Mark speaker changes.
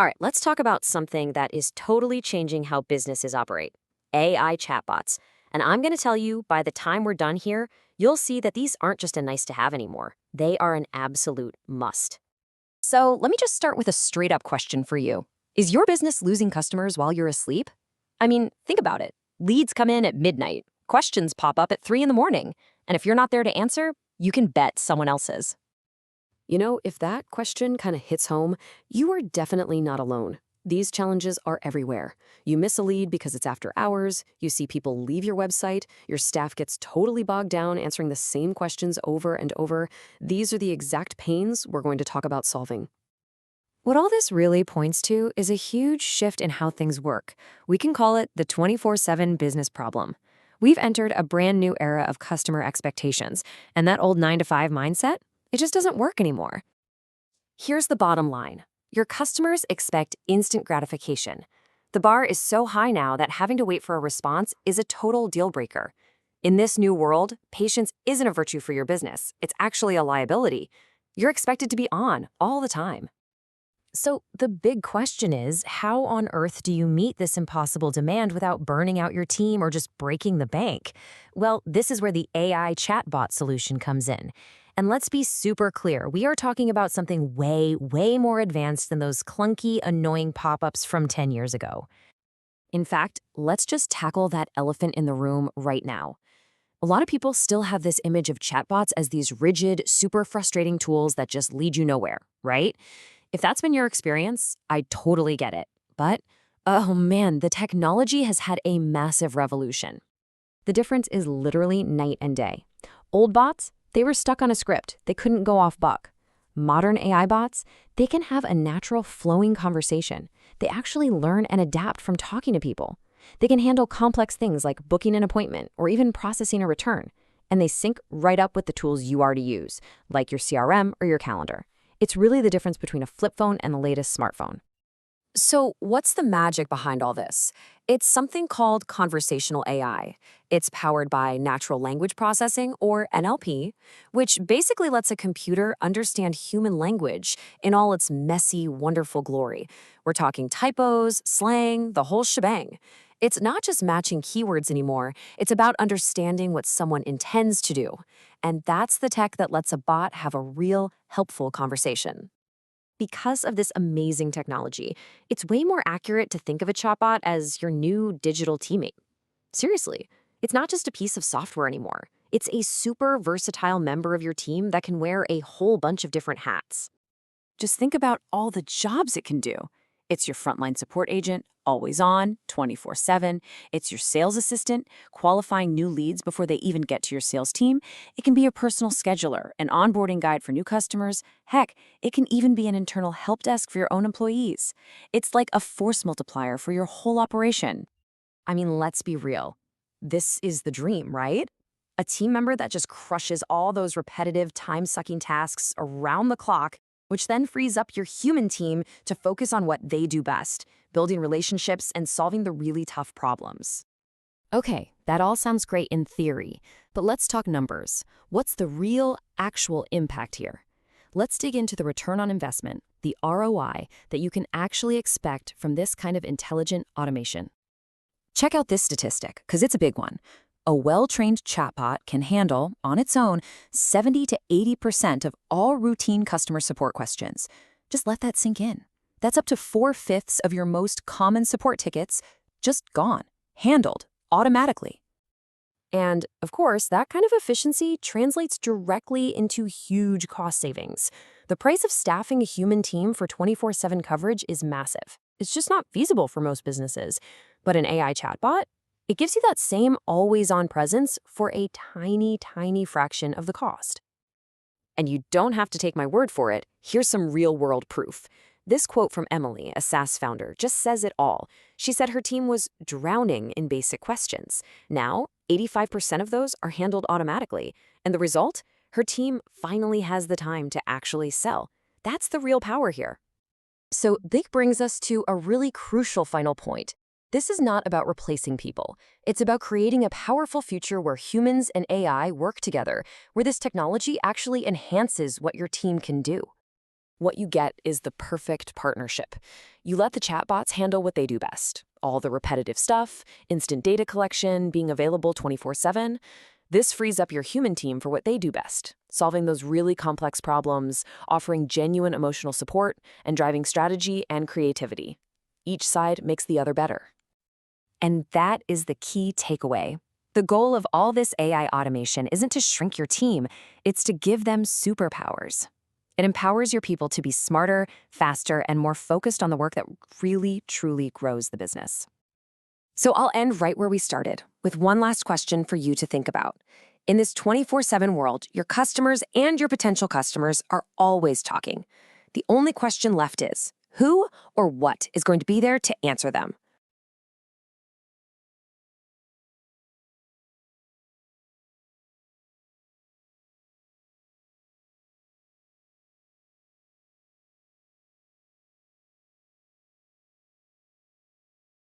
Speaker 1: All right, let's talk about something that is totally changing how businesses operate: AI chatbots. And I'm going to tell you, by the time we're done here, you'll see that these aren't just a nice to have anymore. They are an absolute must. So let me just start with a straight up question for you. Is your business losing customers while you're asleep? I mean, think about it. Leads come in at midnight, questions pop up at 3 in the morning. And if you're not there to answer, you can bet someone else is. If that question kind of hits home, you are definitely not alone. These challenges are everywhere. You miss a lead because it's after hours, you see people leave your website, your staff gets totally bogged down answering the same questions over and over. These are the exact pains we're going to talk about solving. What all this really points to is a huge shift in how things work. We can call it the 24/7 business problem. We've entered a brand new era of customer expectations, and that old 9 to 5 mindset, it just doesn't work anymore. Here's the bottom line. Your customers expect instant gratification. The bar is so high now that having to wait for a response is a total deal breaker. In this new world, patience isn't a virtue for your business. It's actually a liability. You're expected to be on all the time. So the big question is, how on earth do you meet this impossible demand without burning out your team or just breaking the bank? Well, this is where the AI chatbot solution comes in. And let's be super clear, we are talking about something way, way more advanced than those clunky, annoying pop-ups from 10 years ago. In fact, let's just tackle that elephant in the room right now. A lot of people still have this image of chatbots as these rigid, super frustrating tools that just lead you nowhere, right? If that's been your experience, I totally get it. But, oh man, the technology has had a massive revolution. The difference is literally night and day. Old bots, they were stuck on a script. They couldn't go off buck. Modern AI bots, they can have a natural flowing conversation. They actually learn and adapt from talking to people. They can handle complex things like booking an appointment or even processing a return. And they sync right up with the tools you already use, like your CRM or your calendar. It's really the difference between a flip phone and the latest smartphone. So, what's the magic behind all this? It's something called conversational AI. It's powered by natural language processing, or NLP, which basically lets a computer understand human language in all its messy, wonderful glory. We're talking typos, slang, the whole shebang. It's not just matching keywords anymore, it's about understanding what someone intends to do. And that's the tech that lets a bot have a real, helpful conversation. Because of this amazing technology, it's way more accurate to think of a chatbot as your new digital teammate. Seriously, it's not just a piece of software anymore. It's a super versatile member of your team that can wear a whole bunch of different hats.
Speaker 2: Just think about all the jobs it can do. It's your frontline support agent, always on, 24/7. It's your sales assistant, qualifying new leads before they even get to your sales team. It can be your personal scheduler, an onboarding guide for new customers. Heck, it can even be an internal help desk for your own employees. It's like a force multiplier for your whole operation.
Speaker 1: I mean, let's be real. This is the dream, right? A team member that just crushes all those repetitive, time-sucking tasks around the clock, which then frees up your human team to focus on what they do best: building relationships and solving the really tough problems. Okay, that all sounds great in theory, but let's talk numbers. What's the real, actual impact here? Let's dig into the return on investment, the ROI, that you can actually expect from this kind of intelligent automation. Check out this statistic, because it's a big one. A well-trained chatbot can handle, on its own, 70 to 80% of all routine customer support questions. Just let that sink in. That's up to 4/5 of your most common support tickets just gone, handled, automatically. And, of course, that kind of efficiency translates directly into huge cost savings. The price of staffing a human team for 24/7 coverage is massive. It's just not feasible for most businesses. But an AI chatbot, it gives you that same always-on presence for a tiny, tiny fraction of the cost. And you don't have to take my word for it. Here's some real-world proof. This quote from Emily, a SaaS founder, just says it all. She said her team was drowning in basic questions. Now, 85% of those are handled automatically. And the result? Her team finally has the time to actually sell. That's the real power here. So this brings us to a really crucial final point. This is not about replacing people. It's about creating a powerful future where humans and AI work together, where this technology actually enhances what your team can do. What you get is the perfect partnership. You let the chatbots handle what they do best, all the repetitive stuff, instant data collection, being available 24/7. This frees up your human team for what they do best, solving those really complex problems, offering genuine emotional support, and driving strategy and creativity. Each side makes the other better.
Speaker 2: And that is the key takeaway. The goal of all this AI automation isn't to shrink your team, it's to give them superpowers. It empowers your people to be smarter, faster, and more focused on the work that really, truly grows the business. So I'll end right where we started, with one last question for you to think about. In this 24/7 world, your customers and your potential customers are always talking. The only question left is, who or what is going to be there to answer them?